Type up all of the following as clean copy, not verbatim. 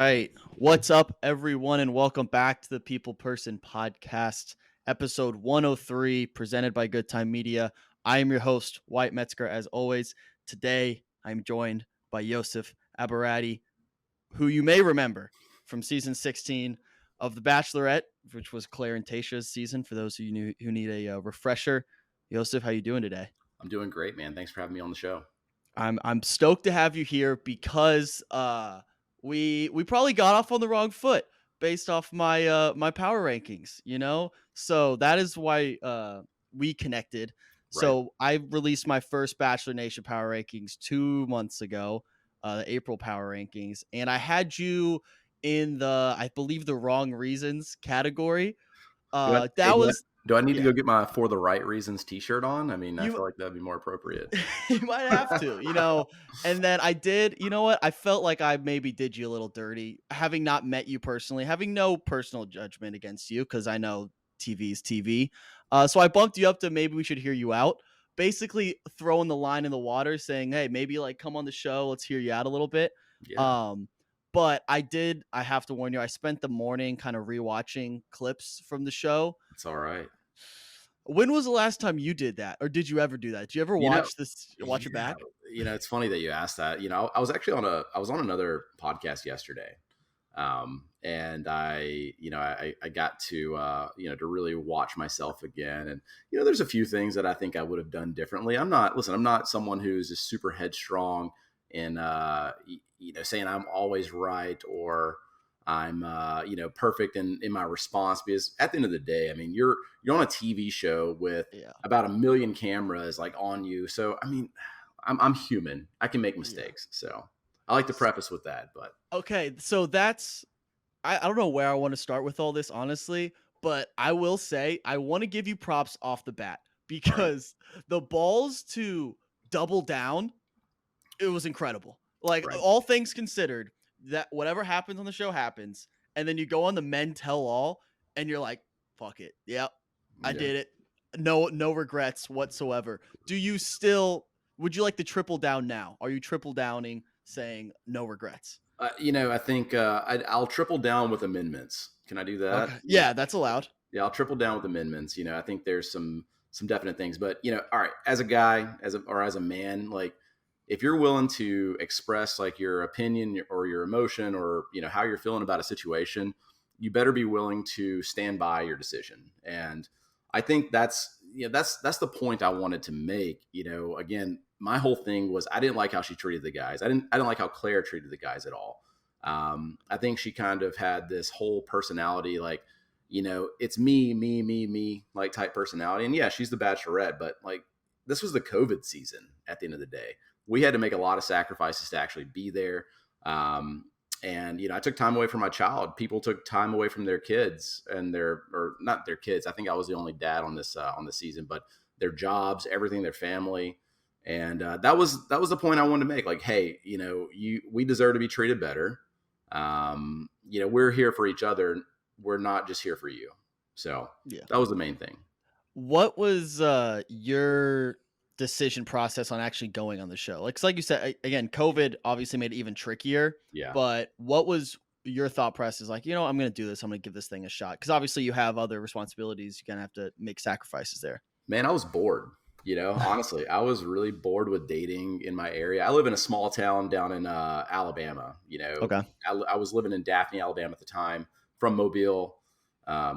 right. What's up, everyone, and welcome back to the People Person Podcast, episode 103, presented by Good Time Media. I am your host, Wyatt Metzger, as always. Today, I'm joined by Yosef Aborady, who you may remember from season 16 of The Bachelorette, which was Claire and Tasha's season, for those of you who need a refresher. Yosef, how you doing today? I'm doing great, man. Thanks for having me on the show. I'm stoked to have you here because we probably got off on the wrong foot based off my power rankings, So that is why we connected. Right. So I released my first Bachelor Nation power rankings 2 months ago, the April power rankings, and I had you in I believe the wrong reasons category. Do I, hey, That was do I need to yeah. go get my For the Right Reasons t-shirt on? I mean, I You feel like that'd be more appropriate. You might have to. And then I did, you know what? I felt like I maybe did you a little dirty, having not met you personally, having no personal judgment against you, because I know TV is TV. So I bumped you up to maybe we should hear you out. Basically throwing the line in the water saying, hey, maybe like come on the show, let's hear you out a little bit. Yeah, Um, but I have to warn you, I spent the morning kind of rewatching clips from the show. it's all right. When was the last time you did that? Or did you ever do that? Did you ever You know, watch it yeah, back? it's funny that you asked that. I was actually I was on another podcast yesterday. And I got to, to really watch myself again. And, there's a few things that I think I would have done differently. I'm not someone who's just super headstrong and, saying I'm always right or I'm, perfect in my response, because at the end of the day, I mean, you're on a TV show with Yeah. about a million cameras like on you. So, I mean, I'm human. I can make Yeah. mistakes. So I like to preface with that, but Okay, so I don't know where I want to start with all this, honestly, but I will say I want to give you props off the bat all right. because the balls to double down, it was incredible. Like Right. all things considered, that whatever happens on the show happens, and then you go on the men tell all, and you're like, fuck it. Yep, I Yeah. did it. No regrets whatsoever. Would you like to triple down now? Are you triple downing saying no regrets? I think I'll triple down with amendments. Can I do that? Okay. Yeah, that's allowed. Yeah, I'll triple down with amendments. I think there's some definite things, but all right, as a guy, as a man, like if you're willing to express like your opinion or your emotion or how you're feeling about a situation, you better be willing to stand by your decision. And I think that's the point I wanted to make. Again, my whole thing was I didn't like how she treated the guys. I didn't like how Claire treated the guys at all. I think she kind of had this whole personality like, it's me, like type personality. And yeah, she's the Bachelorette, but like this was the COVID season at the end of the day. We had to make a lot of sacrifices to actually be there. And I took time away from my child. People took time away from their kids and or not their kids. I think I was the only dad on this season, but their jobs, everything, their family. And that was the point I wanted to make. Like, hey, we deserve to be treated better. We're here for each other. We're not just here for you. So Yeah. that was the main thing. What was your decision process on actually going on the show? Like you said, again, COVID obviously made it even trickier. Yeah, But what was your thought process? Like, I'm going to do this. I'm going to give this thing a shot because obviously you have other responsibilities. You're going to have to make sacrifices there. man, I was bored. Honestly, I was really bored with dating in my area. I live in a small town down in Alabama. Okay. I was living in Daphne, Alabama at the time, from Mobile.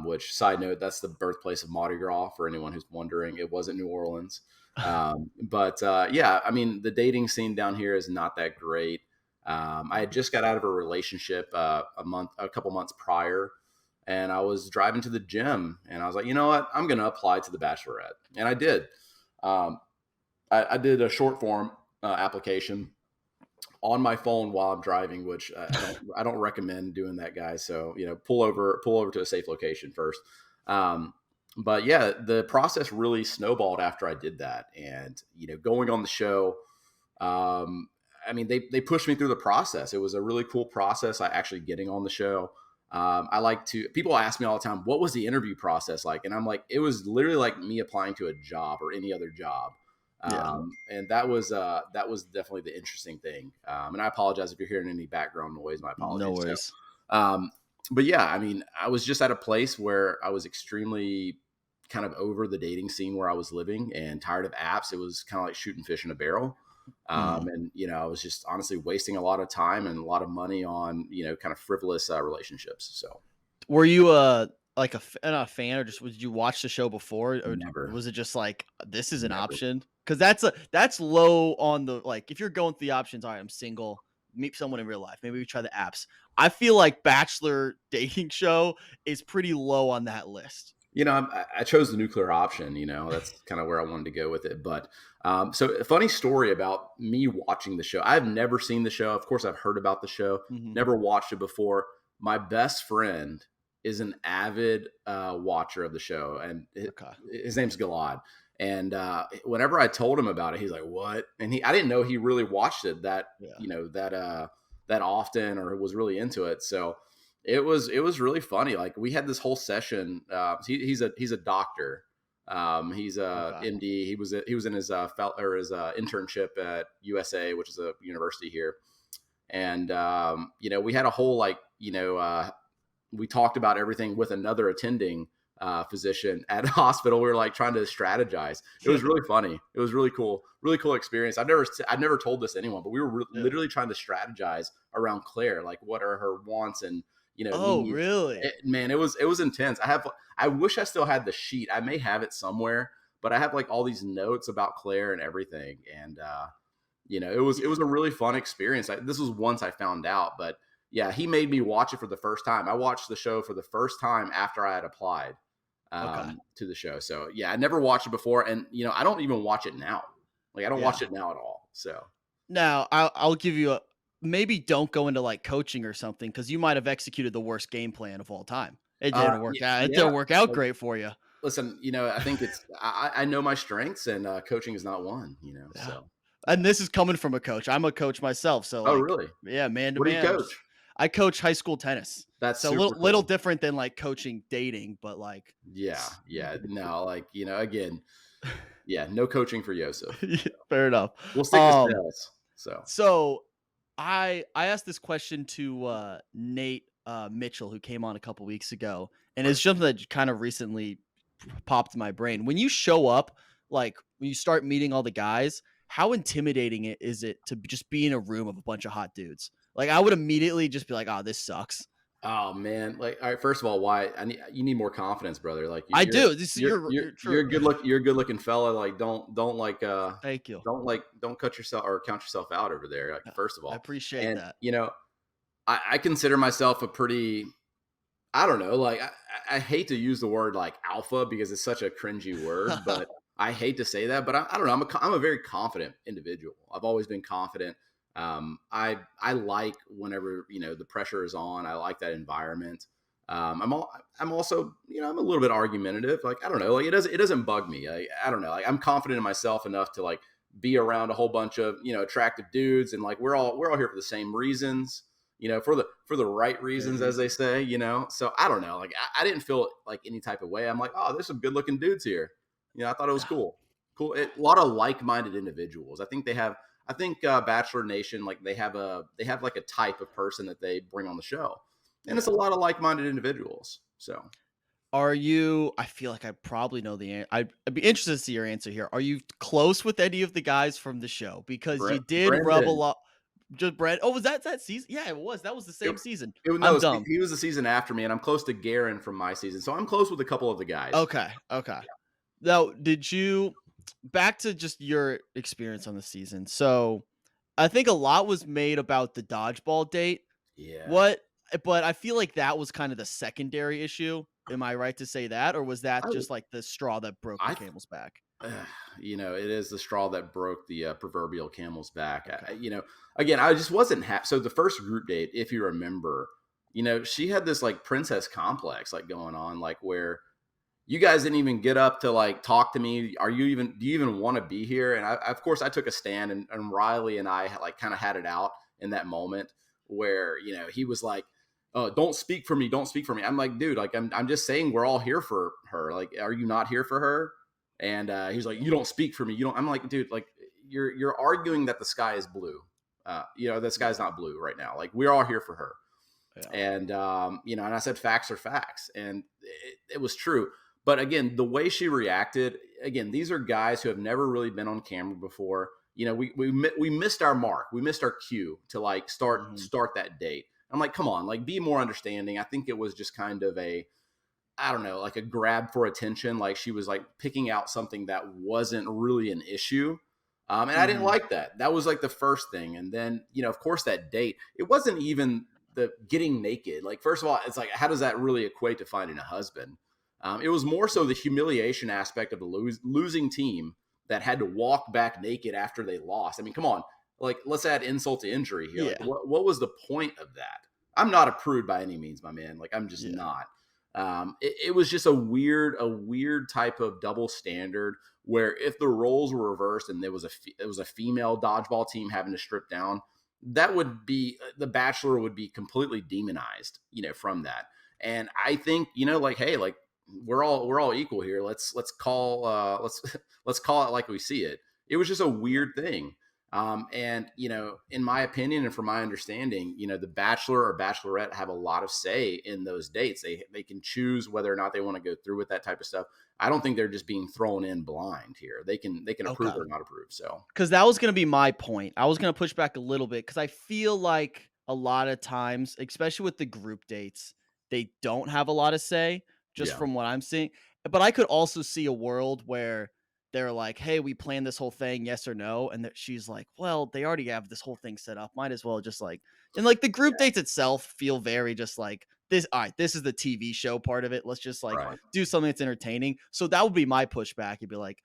Which, side note, that's the birthplace of Mardi Gras for anyone who's wondering. It wasn't New Orleans. But yeah, I mean, the dating scene down here is not that great. I had just got out of a relationship a couple months prior, and I was driving to the gym, and I was like, you know what, I'm going to apply to the Bachelorette, and I did. I did a short form application on my phone while I'm driving, which I don't recommend doing that, guys. So pull over to a safe location first. But yeah, the process really snowballed after I did that, and going on the show. I mean, they pushed me through the process. It was a really cool process. I actually getting on the show. People ask me all the time, what was the interview process like? And I'm like, it was literally like me applying to a job or any other job. Yeah. And that was definitely the interesting thing. And I apologize if you're hearing any background noise. My No apologies. worries. Um, but yeah, I mean, I was just at a place where I was extremely kind of over the dating scene where I was living and tired of apps. It was kind of like shooting fish in a barrel. Mhm. And I was just honestly wasting a lot of time and a lot of money on kind of frivolous relationships. So Were you, like, not a fan, or just did you watch the show before, or never, was it just like, "This is an never. option"? Because that's low on the, like, if you're going through the options, "Alright, I'm single, meet someone in real life, maybe we try the apps." I feel like Bachelor dating show is pretty low on that list. I chose the nuclear option. That's kind of where I wanted to go with it. But so a funny story about me watching the show. I've never seen the show. Of course, I've heard about the show. Mhm. Never watched it before. My best friend is an avid watcher of the show, and Okay. his name's Galad. And whenever I told him about it, he's like, "What?" And I didn't know he really watched it Yeah. that often or was really into it. So it was really funny. Like we had this whole session. He's a doctor. He's a Okay. MD. He was in his his internship at USA, which is a university here. And we had a whole we talked about everything with another attending physician at a hospital. We were like trying to strategize. It was really funny. It was really cool experience. I've never told this to anyone, but we were Yeah. literally trying to strategize around Claire, like what are her wants and Oh, needs. really? Man, it was intense. I wish I still had the sheet. I may have it somewhere, but I have like all these notes about Claire and everything. And it was a really fun experience. This was once I found out, but yeah, he made me watch it for the first time. I watched the show for the first time after I had applied Okay. to the show. So yeah, I never watched it before, and I don't even watch it now. Like I don't Yeah. watch it now at all. So Now, I'll give you a, maybe don't go into, like, coaching or something, because you might have executed the worst game plan of all time. It didn't work out. It yeah, didn't work out like, great for you. listen, I think I know my strengths, and coaching is not one. Yeah. So And yeah. this is coming from a coach. I'm a coach myself, so, Oh, like, really? yeah, man to What do you man, coach? I coach high school tennis. That's So, super little cool. different than, like, coaching dating, but, like, Yeah, s yeah. No, like again, yeah, no coaching for Yosef. yeah, fair enough. We'll stick to Um, sales. So so I asked this question to, Nate, Mitchell, who came on a couple weeks ago, and right. it's something that kind of recently popped in my brain. When you show up, like, when you start meeting all the guys, how intimidating is it to just be in a room of a bunch of hot dudes? Like, I would immediately just be like, "Oh, this sucks." Oh man, like all right. First of all, why you need more confidence, brother. Like I do. This you're you're true. you're a good looking fella. Like don't Thank you. don't cut yourself or count yourself out over there. Like first of I all, appreciate and that. I consider myself a pretty, I don't know, like I hate to use the word like alpha because it's such a cringy word, but I hate to say that, but I don't know. I'm a very confident individual. I've always been confident. I like whenever the pressure is on. I like that environment. I'm also I'm a little bit argumentative. Like I don't know, like it doesn't bug me. I don't know. Like I'm confident in myself enough to like be around a whole bunch of attractive dudes, and like we're all here for the same reasons, for the right reasons, as they say. So I don't know. Like I didn't feel like any type of way. I'm like, oh, there's some good looking dudes here. I thought it was cool. A lot of like minded individuals. I think Bachelor Nation, like they have like a type of person that they bring on the show, and it's a Yeah. lot of like minded individuals. So Are you, I feel like I probably know the answer. I'd be interested to see your answer here. Are you close with any of the guys from the show? Because you did rub a Brendan, lot. Just Brad. Oh, was that season? Yeah, it was. That was the it, same season. no, I'm dumb. he was the season after me, and I'm close to Garen from my season, so I'm close with a couple of the guys. Okay. Okay. Now, did you, back to just your experience on the season? So, I think a lot was made about the dodgeball date. Yeah, What? But I feel like that was kind of the secondary issue. Am I right to say that, or was that I just like the straw that broke the I camel's back? it is the straw that broke the proverbial camel's back. Okay. Again, I just wasn't happy. So the first group date, if you remember, she had this like princess complex like going on, like where you guys didn't even get up to like talk to me. Do you even want to be here? And of course, I took a stand, and Riley and I like kind of had it out in that moment where he was like, "Oh, don't speak for me, don't speak for me." I'm like, dude, like I'm just saying we're all here for her. Like, are you not here for her? And he was like, "You don't speak for me. You don't." I'm like, dude, like you're arguing that the sky is blue. The sky's Yeah. not blue right now. Like we're all here for her. Yeah. And and I said facts are facts, and it was true. But again, the way she reacted, again, these are guys who have never really been on camera before. We missed our mark, we missed our cue to like start Mhm. start that date. I'm like, come on, like be more understanding. I think it was just kind of a, I don't know, like a grab for attention. Like she was like picking out something that wasn't really an issue. And I didn't Mhm. like that. That was like the first thing. And then, of course, that date, it wasn't even the getting naked. Like, first of all, it's like, how does that really equate to finding a husband? It was more so the humiliation aspect of the losing team that had to walk back naked after they lost. I mean, come on. Like, let's add insult to injury here. Like, Yeah. what was the point of that? I'm not a prude by any means, my man. Like, I'm just Yeah. not. It was just a weird type of double standard where if the roles were reversed and it was a female dodgeball team having to strip down, that would be the Bachelor would be completely demonized, from that. And I think, like, hey, like we're all equal here. Let's call let's call it like we see it. It was just a Yeah. weird thing. And in my opinion and from my understanding, the Bachelor or Bachelorette have a lot of say in those dates. They can choose whether or not they want to go through with that type of stuff. I don't think they're just being thrown in blind here. They can approve Okay. or not approve. So 'Cause that was gonna be my point. I was gonna push back a little bit because I feel like a lot of times, especially with the group dates, they don't have a lot of say, just yeah, from what I'm seeing. But I could also see a world where they're like, "Hey, we planned this whole thing, yes or no?" And that she's like, "Well, they already have this whole thing set up. Might as well just like." And like the group dates itself feel very just like this. All right, this is the TV show part of it. Let's just like right. do something that's entertaining. So that would be my pushback. You'd be like,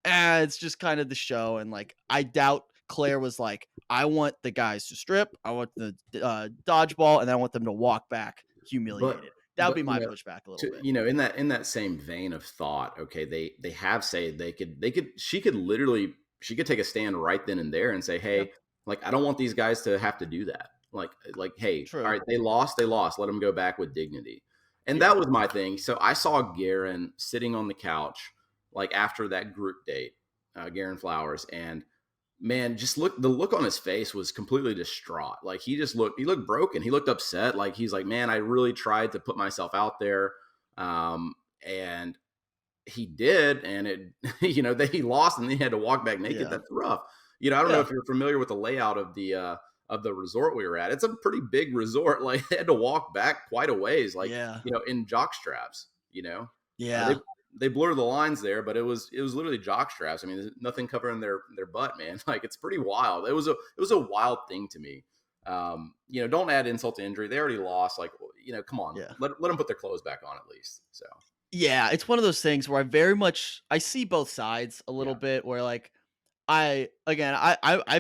it's just kind of the show. And like, I doubt Claire was like, I want the guys to strip, I want the dodgeball, and then I want them to walk back But humiliated. That would but be my pushback a little bit. in that same vein of thought, okay, they have said they could she could take a stand right then and there and say, Yeah, hey, like I don't want these guys to have to do that. Like hey, all true. right, they lost, let them go back with dignity. And that Yeah, was my thing. So I saw Garen sitting on the couch like after that group date, Garen Flowers, and man, just the look on his face was completely distraught. Like he looked broken. He looked upset. Like he's like, man, I really tried to put myself out there. And he did. And it, that he lost and he had to walk back naked. yeah, That's rough. I don't know yeah, if you're familiar with the layout of the resort we were at. It's a pretty big resort. Like they had to walk back quite a ways, like, yeah, in jock straps, they yeah, they blur the lines there, but it was literally jock straps. I mean, there's nothing covering their butt, man. Like it's pretty wild. It was a wild thing to me. Don't add insult to injury. They already lost. Like, come on, yeah. let them put their clothes back on at least. So Yeah, it's one of those things where I see both sides a little yeah, bit where like I've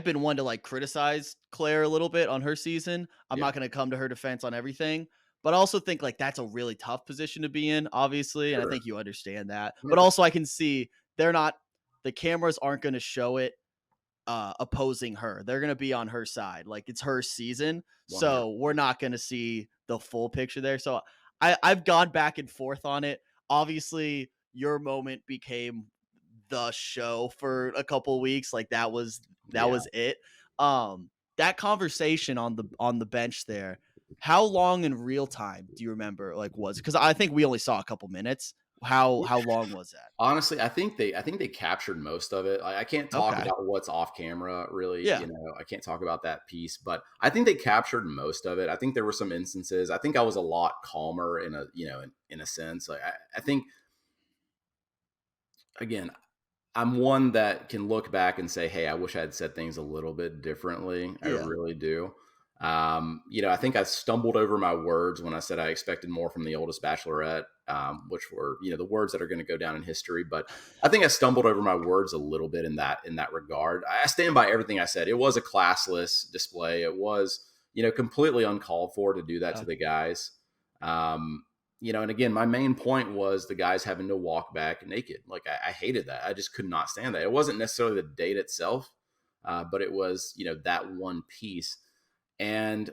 been one to like criticize Claire a little bit on her season. I'm yeah, not gonna come to her defense on everything, but I also think like that's a really tough position to be in, obviously, and I sure, think you understand that. But 100%, also I can see they're not the cameras aren't gonna show it opposing her. They're gonna be on her side. Like it's her season. 100. So we're not gonna see the full picture there. So I've gone back and forth on it. Obviously, your moment became the show for a couple weeks. Like that Yeah. was it. That conversation on the bench there, how long in real time do you remember like was? Because I think we only saw a couple minutes. How long was that? Honestly, I think they captured most of it. I can't talk Okay. about what's off camera, really. Yeah. I can't talk about that piece, but I think they captured most of it. I think there were some instances. I think I was a lot calmer in a in a sense. Like I think again, I'm one that can look back and say, "Hey, I wish I had said things a little bit differently." I Yeah. really do. I think I stumbled over my words when I said I expected more from the oldest Bachelorette, which were the words that are going to go down in history. But I think I stumbled over my words a little bit in that regard. I stand by everything I said. It was a classless display. It was completely uncalled for to do that Yeah. to the guys. And again, my main point was the guys having to walk back naked. Like I hated that. I just could not stand that. It wasn't necessarily the date itself, but it was that one piece. And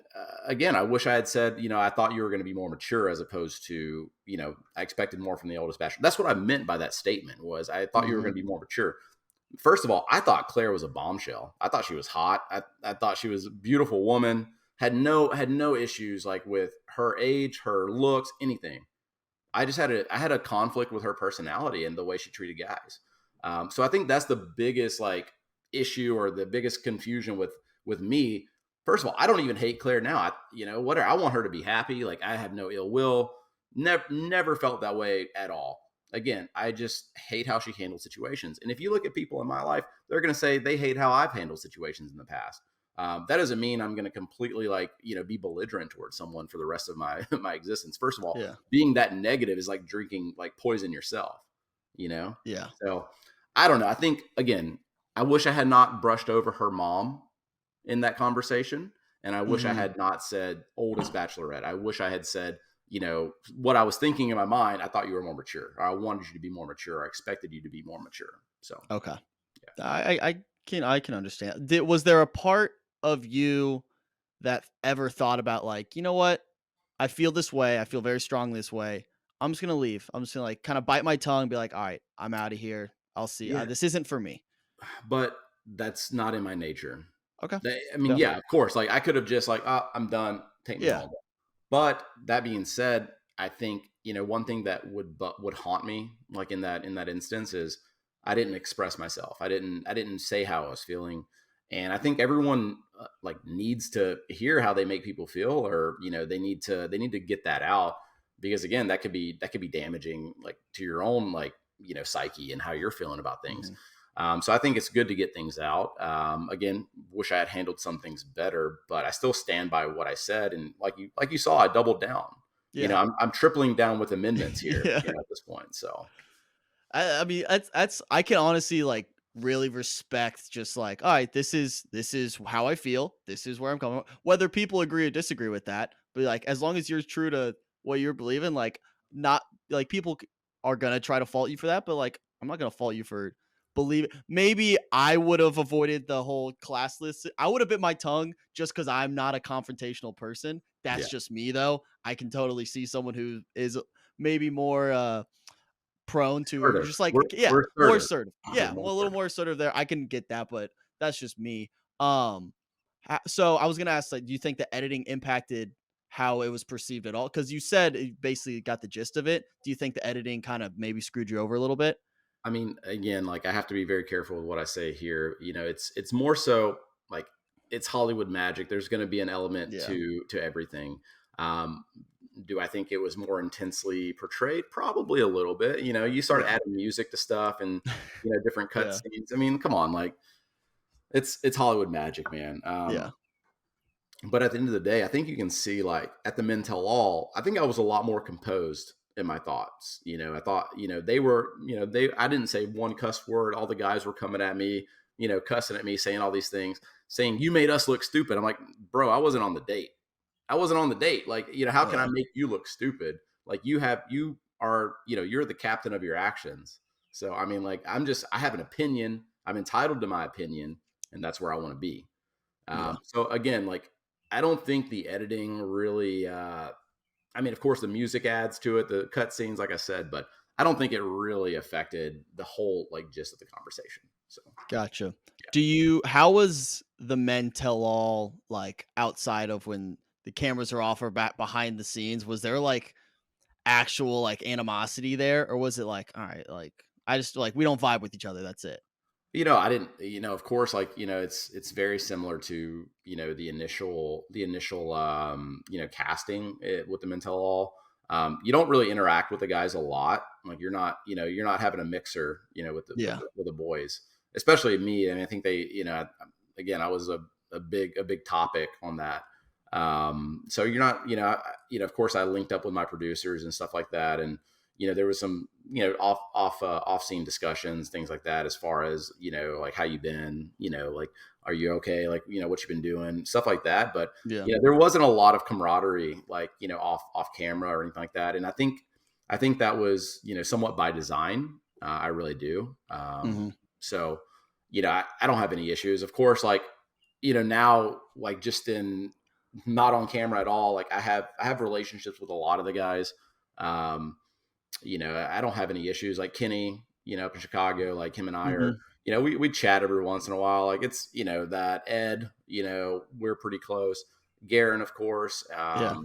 again, I wish I had said, I thought you were going to be more mature as opposed to, I expected more from the oldest bachelor. That's what I meant by that statement was I thought you were Hmm. going to be more mature. First of all, I thought Claire was a bombshell. I thought she was hot. I thought she was a beautiful woman. Had no issues like with her age, her looks, anything. I had a conflict with her personality and the way she treated guys. So I think that's the biggest like issue or the biggest confusion with me. First of all, I don't even hate Claire now. Whatever. I want her to be happy. Like I have no ill will. Never felt that way at all. Again, I just hate how she handles situations. And if you look at people in my life, they're going to say they hate how I've handled situations in the past. That doesn't mean I'm going to completely like be belligerent towards someone for the rest of my my existence. First of all, Yeah. being that negative is like drinking like poison yourself, you know? Yeah. So I don't know. I think again, I wish I had not brushed over her mom in that conversation. And I wish I Hmm. had not said oldest bachelorette. I wish I had said, what I was thinking in my mind. I thought you were more mature, or I wanted you to be more mature. I expected you to be more mature. So Okay. yeah. I can understand. Was there a part of you that ever thought about like, you know what? I feel this way. I feel very strongly this way. I'm just gonna leave. I'm just gonna like kind of bite my tongue, and be like, all right, I'm out of here. I'll see. Yeah. This isn't for me. But that's not in my nature. Okay. I mean, Yeah. yeah, of course. Like I could have just like, oh, I'm done. Take me Yeah. home. But that being said, I think one thing that would haunt me, like in that instance, is I didn't express myself. I didn't say how I was feeling, and I think everyone like needs to hear how they make people feel, or they need to get that out because again, that could be damaging, like to your own like psyche and how you're feeling about things. Hmm. So I think it's good to get things out. Again, wish I had handled some things better, but I still stand by what I said. And like you saw, I doubled down. Yeah. I'm tripling down with amendments here. Yeah. At this point. So I mean, that's I can honestly like really respect just like, all right, this is how I feel. This is where I'm coming from. Whether people agree or disagree with that, but like as long as you're true to what you're believing, like not like are gonna try to fault you for that, but like I'm not gonna fault you for believe. Maybe I would have avoided the whole class list. I would have bit my tongue just because I'm not a confrontational person. yeah, That's just me though. I can totally see someone who is maybe more prone to assertive. just like yeah, We're more assertive. assertive. We're Yeah, more well, a little assertive. more assertive there. I can get that, but that's just me. Um, so I was gonna ask, like, do you think the editing impacted how it was perceived at all? Because you said it basically got the gist of it. Do you think the editing kind of maybe screwed you over a little bit? I mean, again, like I have to be very careful with what I say here. It's more so like it's Hollywood magic. There's going to be an element Yeah, to everything. Um, do I think it was more intensely portrayed? Probably a little bit. You start yeah, adding music to stuff and different cut yeah, scenes. I mean, come on, like it's Hollywood magic, man. yeah, But at the end of the day, I think you can see like at the Men Tell All, I think I was a lot more composed in my thoughts. I thought, they were, I didn't say one cuss word. All the guys were coming at me, cussing at me, saying all these things, saying, you made us look stupid. I'm like, bro, I wasn't on the date. I wasn't on the date. Like, how can I yeah, make you look stupid? Like you are, you're the captain of your actions. So, I mean, like, I have an opinion. I'm entitled to my opinion, and that's where I want to be. yeah, So again, like I don't think the editing really. I mean, of course, the music adds to it, the cut scenes, like I said, but I don't think it really affected the whole like gist of the conversation. So gotcha. yeah, Do you? How was the men tell all like outside of when the cameras are off or back behind the scenes? Was there like actual like animosity there, or was it like, all right, like I just like we don't vibe with each other. That's it. I didn't. Of course, like it's very similar to the initial casting with the Mentel All. You don't really interact with the guys a lot. Like you're not having a mixer, with the with Yeah. the, with the boys, especially me. I mean, I think they, again, I was a big topic on that. So you're not, of course, I linked up with my producers and stuff like that, and there was some, off scene discussions, things like that, as far as like how you been, like are you okay, like what you've been doing, stuff like that. But Yeah. there wasn't a lot of camaraderie, like off camera or anything like that. And I think that was somewhat by design. I really do. Hmm. So I don't have any issues. Of course, like now, like just in not on camera at all. Like I have relationships with a lot of the guys. Um, I don't have any issues. Like Kenny, up in Chicago, like him and I are, Mhm. we chat every once in a while. Like it's, that Ed, we're pretty close. Garen, of course. Yeah.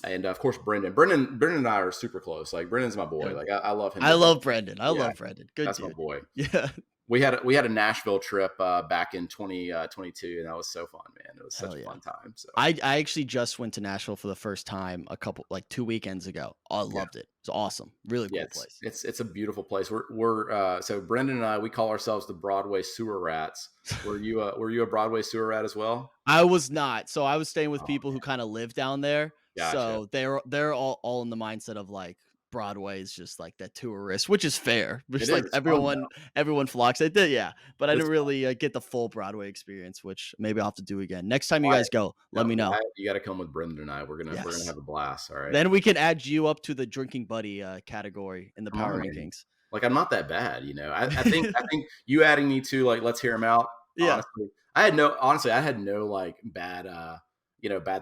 And of course, Brendan and I are super close. Like Brendan's my boy. Yeah. Like I love him I to death. love Brendan. I Yeah, love Brendan. Good that's my dude. boy. Yeah. We had a Nashville trip back in 2022, and that was so fun, man. It was such Hell a yeah. fun time. So I actually just went to Nashville for the first time a couple like 2 weekends ago. I yeah, loved it. It's awesome. Really yeah, cool it's place. it's it's a beautiful place. So Brendan and I, we call ourselves the Broadway sewer rats. Were you a Broadway sewer rat as well? I was not. So I was staying with Oh, people who kinda live down there. gotcha. So they're all in the mindset of, like, Broadway is just, like, that tourist, which is fair. It Just, is. like, It's fun everyone flocks. I did, yeah. But I though. didn't It's fun. really, get the full Broadway experience, which maybe I'll have to do again. Next time you Wyatt, guys go, let no, me know. Wyatt, you got to come with Brendan and I. We're gonna Yes. have a blast. All right. Then we can add you up to the drinking buddy, category in the Come power on, man. rankings. Like I'm not that bad. I think you adding me to like let's hear him out. Yeah. Honestly, I had no like bad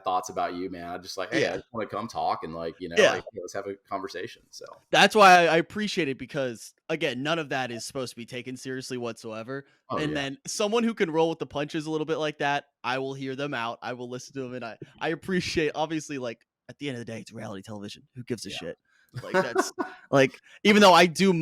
thoughts about you, man. I just like, hey, I Yeah. just want to come talk and like, Yeah. like let's have a conversation. So, That's why I appreciate it because, again, none of that is supposed to be taken seriously whatsoever. oh And yeah, then someone who can roll with the punches a little bit like that, I will hear them out. I will listen to them, and I appreciate. Obviously, like at the end of the day, it's reality television. Who gives a shit? Like yeah, that's like even though I do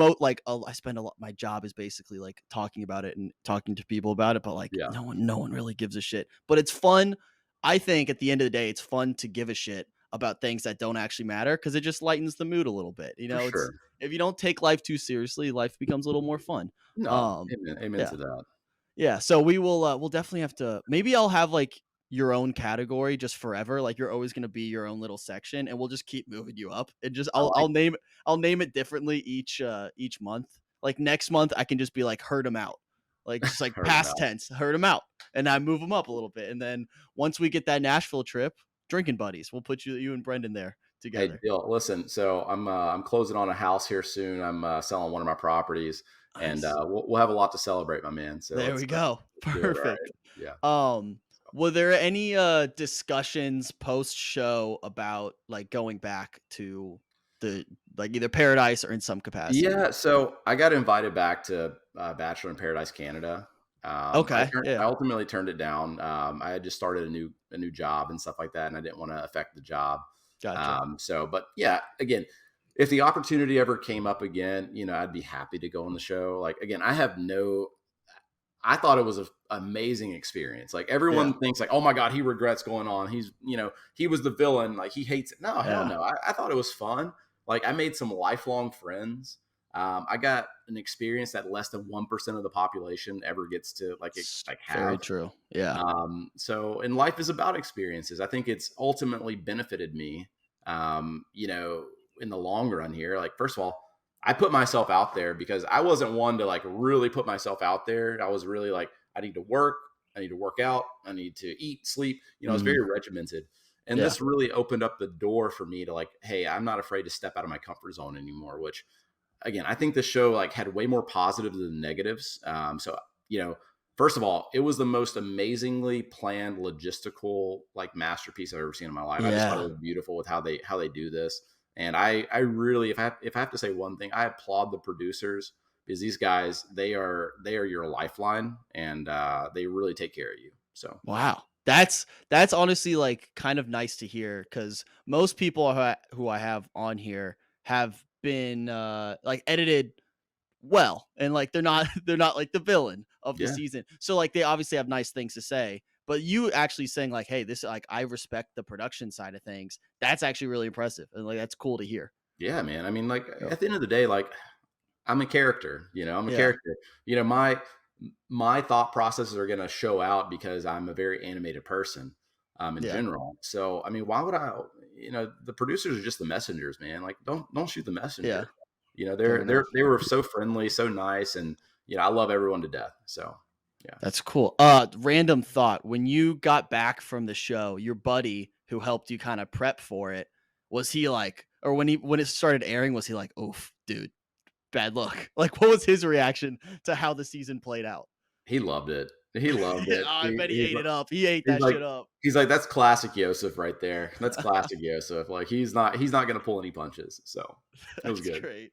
I spend a lot. My job is basically like talking about it and talking to people about it, but like yeah, no one really gives a shit. But it's fun. I think at the end of the day, it's fun to give a shit about things that don't actually matter because it just lightens the mood a little bit. for It's sure. if you don't take life too seriously, life becomes a little more fun. No, Um, amen yeah, to that. yeah. So we'll definitely have to. Maybe I'll have like your own category just forever. Like you're always gonna be your own little section, and we'll just keep moving you up. And just I like I'll name it differently each month. Like next month, I can just be like herd them out. Like just like heard past about. tense, herd them out, and I move them up a little bit. And then once we get that Nashville trip, drinking buddies, we'll put you and Brendan there Hey, together. Dill, listen. So I'm closing on a house here soon. I'm selling one of my properties, and Nice. we'll have a lot to celebrate, my man. So There we go. let's do it. All right. Perfect. Yeah. Um, So, were there any discussions post show about like going back to the like either Paradise or in some capacity? yeah. So I got invited back to Bachelor in Paradise Canada. Okay. I Yeah. ultimately turned it down. I had just started a new job and stuff like that, and I didn't want to affect the job. Gotcha. But yeah, again, if the opportunity ever came up again, I'd be happy to go on the show. Like again, I thought it was an amazing experience. Like Yeah. everyone thinks like, oh my God, he regrets going on. He was the villain. Like he hates it. No, hell Yeah. no. I thought it was fun. Like I made some lifelong friends. I got an experience that less than 1% of the population ever gets to It's very have. true. Yeah. And life is about experiences. I think it's ultimately benefited me, in the long run here. Like, first of all, I put myself out there because I wasn't one to like really put myself out there. I was really like, I need to work, I need to work out, I need to eat, sleep. I was Mm, very regimented. And yeah. this really opened up the door for me to like, hey, I'm not afraid to step out of my comfort zone anymore, which again, I think the show like had way more positives than negatives. So first of all, it was the most amazingly planned logistical like masterpiece I've ever seen in my life. I just thought it Yeah. was beautiful with how they do this. And I really, if I have to say one thing, I applaud the producers because these guys they are your lifeline and they really take care of you. So Wow. That's honestly like kind of nice to hear because most people who I have on here have been like edited well, and, like, they're not, like, the villain of the yeah, season. So, like, they obviously have nice things to say, but you actually saying, like, "Hey, this like, I respect the production side of things," that's actually really impressive, and, like, that's cool to hear. yeah, man. I mean, like So at the end of the day, like I'm a character, I'm a yeah, character. My thought processes are going to show out because I'm a very animated person in yeah, general. So, I mean, why would the producers are just the messengers, man. Like don't shoot the yeah, messenger. fair They enough. they were so friendly, so nice and I love everyone to death. So, yeah. That's cool. Random thought, when you got back from the show, your buddy who helped you kinda prep for it, was he like or when it started airing, was he like, "Oof, dude, bad luck?" Like, what was his reaction to how the season played out? He loved it. He loved Oh, it. I bet he ate it up. He ate He's that like shit up. he's like, "That's classic Yosef right there. That's classic Yosef." Like, he's not gonna pull any punches, so it was That's good. great.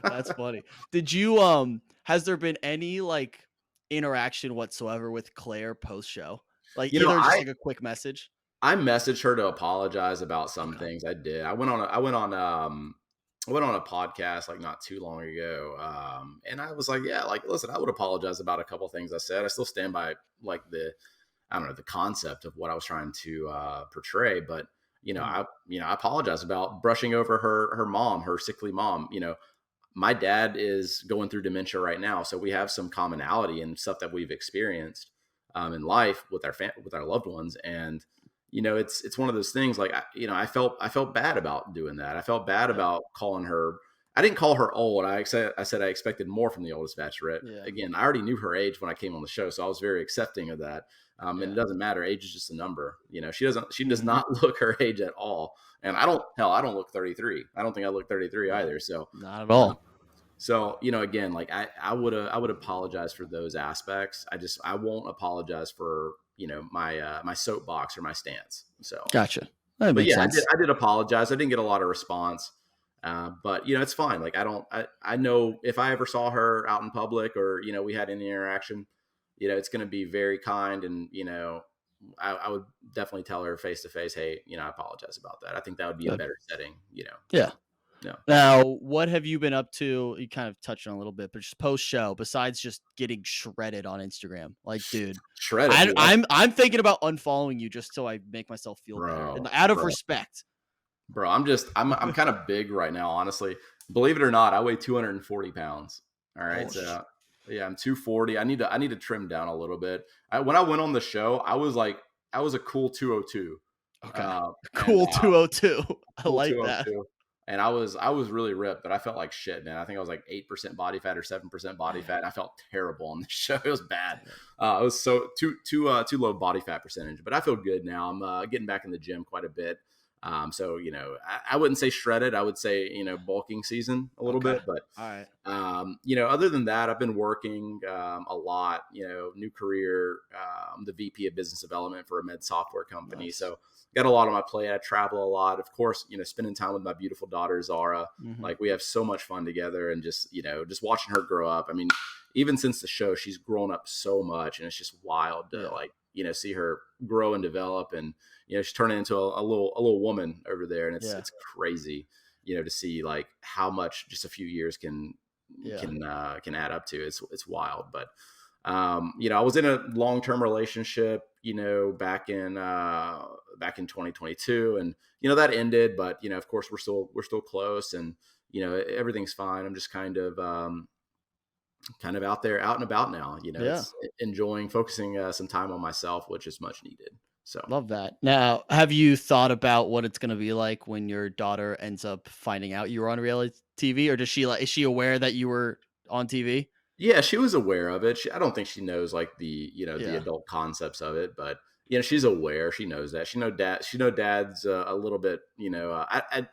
That's funny. Did you has there been any like interaction whatsoever with Claire post show? Like You know, either just I like a quick message? I messaged her to apologize about some Okay. things. I did. I went on a podcast like not too long ago, and I was like, "Yeah, like, listen, I would apologize about a couple things I said. I still stand by like I don't know, the concept of what I was trying to portray, but Mhm. I apologize about brushing over her mom, her sickly mom. My dad is going through dementia right now, so we have some commonality and stuff that we've experienced in life with with our loved ones, and it's one of those things. Like, I felt bad about doing that. I felt bad Yeah. about calling her. I didn't call her old. I said I expected more from the oldest bachelorette. Yeah. Again, I already knew her age when I came on the show, so I was very accepting of that. And it Yeah. doesn't matter. Age is just a number. She does Mhm. not look her age at all. And Yeah. I don't look 33. I don't think I look 33 No. either. So Not at uh, all. again, like I would apologize for those aspects. I won't apologize for, my soapbox or my stance. So, Gotcha. That but makes yeah, sense. I did apologize. I didn't get a lot of response. But it's fine. Like, I know if I ever saw her out in public or, we had any interaction, it's going to be very kind. And, I would definitely tell her face to face, hey, I apologize about that. I think that would be a Good. better setting, Yeah. so no. Now, what have you been up to? You kind of touched on a little bit, but just post show, besides just getting shredded on Instagram. Like, dude, Shredded, dude. I'm thinking about unfollowing you just so I make myself feel better. And Bro, out of bro. respect. Bro, I'm kind of big right now, honestly. Believe it or not, I weigh 240 pounds. All right. Oh sh- So yeah, I'm 240. I need to trim down a little bit. When I went on the show, I was a cool 202. okay. And Cool 202. I cool like that. 202. And I was really ripped, but I felt like shit, man. I think I was like 8% body fat or 7% body Man, fat. I felt terrible on the show. It was bad. damn. It was so too low body fat percentage, but I feel good now. I'm getting back in the gym quite a bit. So I wouldn't say shredded. I would say bulking season a little Okay. bit, but All right. other than that, I've been working a lot. New career. The VP of business development for a med software company. Nice. So got a lot on my plate. I travel a lot. Of course, spending time with my beautiful daughter Zara. Mhm. Like, we have so much fun together, and just watching her grow up. I mean, even since the show, she's grown up so much, and it's just wild to Yeah. like see her grow and develop, and she's turning into a little woman over there, and it's Yeah. it's crazy, to see like how much just a few years Yeah. can add up to. It's wild, but I was in a long-term relationship, back in 2022, and that ended, but of course we're still close, and everything's fine. I'm just kind of out there, out and about now. Yeah. It's enjoying focusing some time on myself, which is much needed. So Love that. Now, have you thought about what it's gonna be like when your daughter ends up finding out you were on reality TV, or does she like is she aware that you were on TV? yeah, she was aware of it. I don't think she knows like the Yeah. adult concepts of it, but she's aware. She knows that. Dad's a little bit. I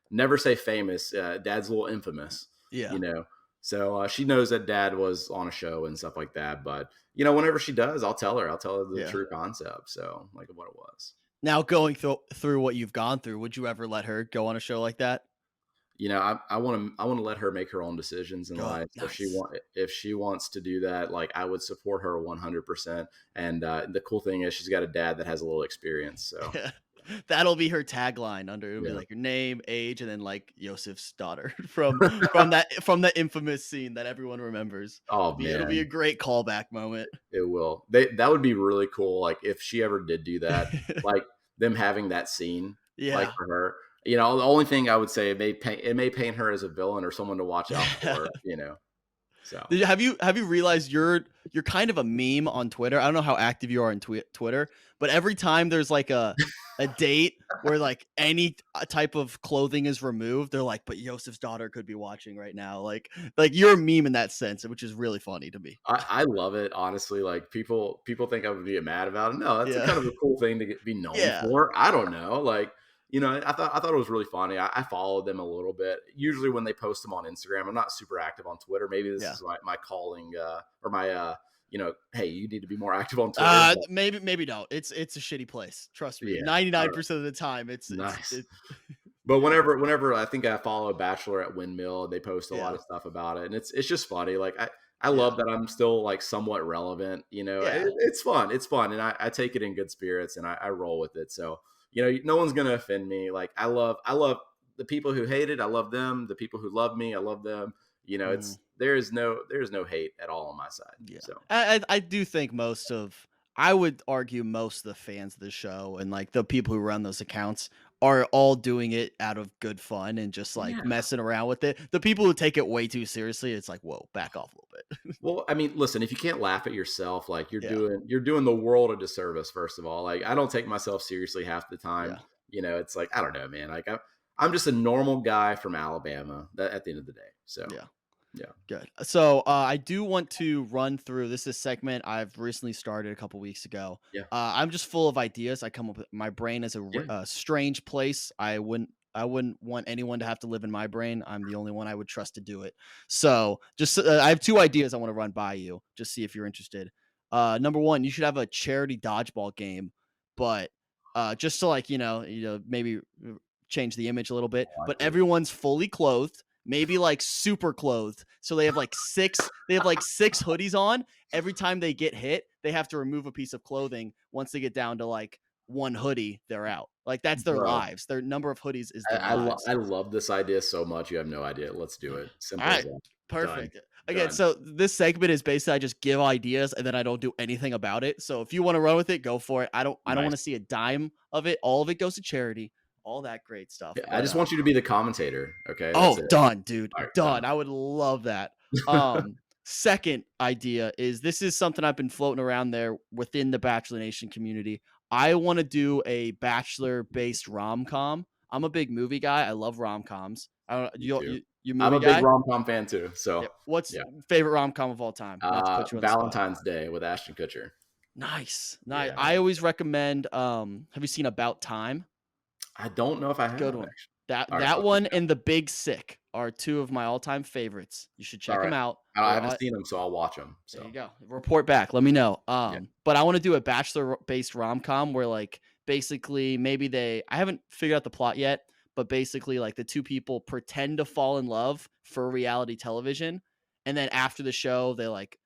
never say famous. Dad's a little infamous. Yeah. You know, so she knows that Dad was on a show and stuff like that. But whenever she does, I'll tell her. I'll tell her the Yeah. true concept. So, like, what it was. Now going through what you've gone through, would you ever let her go on a show like that? I want to let her make her own decisions in Good. life. Nice. If she wants to do that, like, I would support her 100%. And the cool thing is she's got a dad that has a little experience. So Yeah. That'll be her tagline under it'll be yeah. like your name, age, and then like Yosef's daughter from that infamous scene that everyone remembers. Oh It'll be a man, great callback moment. it will. That would be really cool. Like, if she ever did do that, like, them having that scene, like, Yeah. for her. The only thing I would say, it may paint her as a villain or someone to watch out for. So Have you realized you're kind of a meme on Twitter? I don't know how active you are on Twitter, but every time there's like a date where like any type of clothing is removed, they're like, "But Yosef's daughter could be watching right now." Like you're a meme in that sense, which is really funny to me. I love it, honestly. Like, people think I would be mad about it. No, that's a Yeah. kind of a cool thing to be known Yeah. for. I don't know. Like, I thought it was really funny. I followed them a little bit. Usually when they post them on Instagram, I'm not super active on Twitter. Maybe this Yeah. is my calling, or my hey, you need to be more active on Twitter. But Maybe no. It's a shitty place. Trust me. yeah, all right, 99% of the time, it's nice. it. But whenever I think I follow Bachelorette Windmill, they post a lot Yeah, of stuff about it, and it's just funny. Like I yeah, love that I'm still like somewhat relevant. yeah. It's fun, and I take it in good spirits, and I roll with it. So no one's gonna offend me. Like I love the people who hate it. I love them. The people who love me, I love them. Mm. There is no hate at all on my side. Yeah, So I do think I would argue most of the fans of the show and like the people who run those accounts are all doing it out of good fun and just like yeah. messing around with it. The people who take it way too seriously, it's like, whoa, back off a little bit. Well, I mean, listen, if you can't laugh at yourself, like Yeah, you're doing the world a disservice, first of all. Like I don't take myself seriously half the time. yeah. It's like, I don't know, man. Like I'm just a normal guy from Alabama that at the end of the day. So Yeah. yeah. Good. So I do want to run through this is a segment I've recently started a couple weeks ago. Yeah. I'm just full of ideas. I come up with my brain is Yeah. a strange place. I wouldn't want anyone to have to live in my brain. I'm the only one I would trust to do it. So just I have two ideas I want to run by you. Just see if you're interested. Number one, you should have a charity dodgeball game, but just to like maybe change the image a little bit. I like But it. everyone's fully clothed, maybe like super clothed. So they have like six hoodies on. Every time they get hit, they have to remove a piece of clothing. Once they get down to like one hoodie, they're out. Like that's their Bro, lives. Their number of hoodies is I, their I, lo- lives. I love this idea so much. You have no idea. Let's do it. All Simple as right. that. Done. Perfect. Again, Done. so this segment is basically I just give ideas and then I don't do anything about it. So if you want to run with it, go for it. I don't want Nice. to see a dime of it. All of it goes to charity. All that great stuff. Yeah, I But just want you to be the commentator. Okay. That's oh, it. done, dude. All right. Done. Done. I would love that. Second idea is this is something I've been floating around there within the Bachelor Nation community. I want to do a bachelor based rom com. I'm a big movie guy. I love rom coms. I don't Me too. you I'm movie a big guy? rom com fan too. Yeah. So What's yeah. favorite rom com of all time? Not to put you on the spot. Valentine's Day with Ashton Kutcher. Nice. Nice. Yeah. I always recommend have you seen About Time? I don't know if I Good have one. actually. That All right, that I'll check one it out. and The Big Sick are two of my all-time favorites. You should All check them right. out. I They're haven't seen them, so I'll watch them. there you So go. Report back. Let me know. yeah, But I want to do a bachelor-based rom-com where like basically maybe I haven't figured out the plot yet, but basically like the two people pretend to fall in love for reality television, and then after the show they like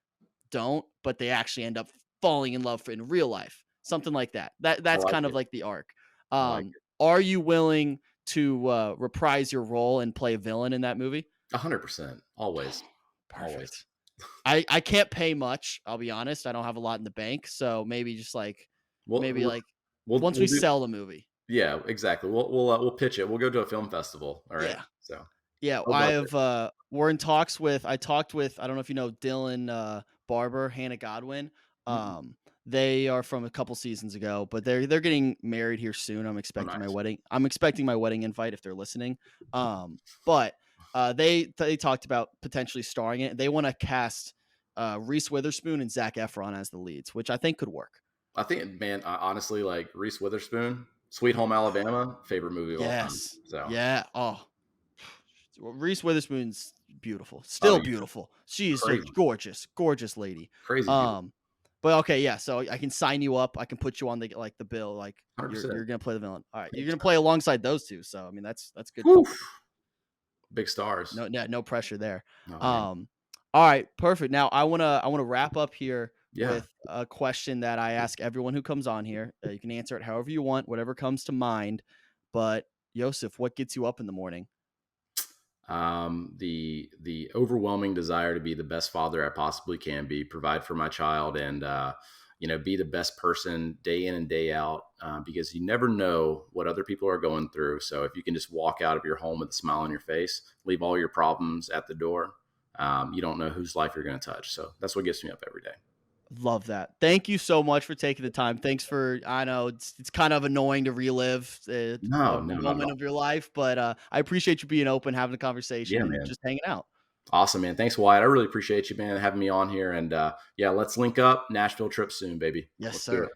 don't, but they actually end up falling in love in real life. Something like that. I That's like kind of it. like the arc. I like it. Are you willing to reprise your role and play a villain in that movie? 100%. Always. Always. Perfect. I can't pay much. I'll be honest. I don't have a lot in the bank, so maybe just like We'll maybe we'll like we'll, once we we'll do. sell the movie. Yeah, exactly. We'll pitch it. We'll go to a film festival. All right. Yeah. So Yeah, no budget. we're in talks with I talked with I don't know if you know Dylan Barber, Hannah Godwin. Mm-mm. Um they are from a couple seasons ago, but they're getting married here soon. Oh, nice. I'm expecting my wedding invite if they're listening. But they talked about potentially starring it. They want to cast Reese Witherspoon and Zach Efron as the leads, which I think could work. I think, man, honestly, like Reese Witherspoon, Sweet Home Alabama, favorite movie of all time. Yes. So, Yeah. Oh, well, Reese Witherspoon's beautiful. oh, Still beautiful. She's a crazy, gorgeous, gorgeous lady. crazy beautiful. But okay, yeah. So I can sign you up. I can put you on the bill. Like you're 100%. you're gonna play the villain. All right, you're gonna 100%. play alongside those two. So I mean that's good Whew. company. Big stars. No pressure there. Oh man. Um, all right, perfect. Now I wanna wrap up here Yeah. with a question that I ask everyone who comes on here. You can answer it however you want, whatever comes to mind. But Yosef, what gets you up in the morning? The overwhelming desire to be the best father I possibly can be, provide for my child, and be the best person day in and day out, because you never know what other people are going through. So if you can just walk out of your home with a smile on your face, leave all your problems at the door, you don't know whose life you're going to touch. So that's what gets me up every day. Love that. Thank you so much for taking the time. Thanks for I know it's kind of annoying to relive No, a no, not at moment all. of your life, but I appreciate you being open, having a conversation, Yeah, and man. just hanging out. Awesome, man. Thanks, Wyatt. I really appreciate you, man, having me on here. And yeah, let's link up. Nashville trip soon, baby. Yes, Let's do sir. it.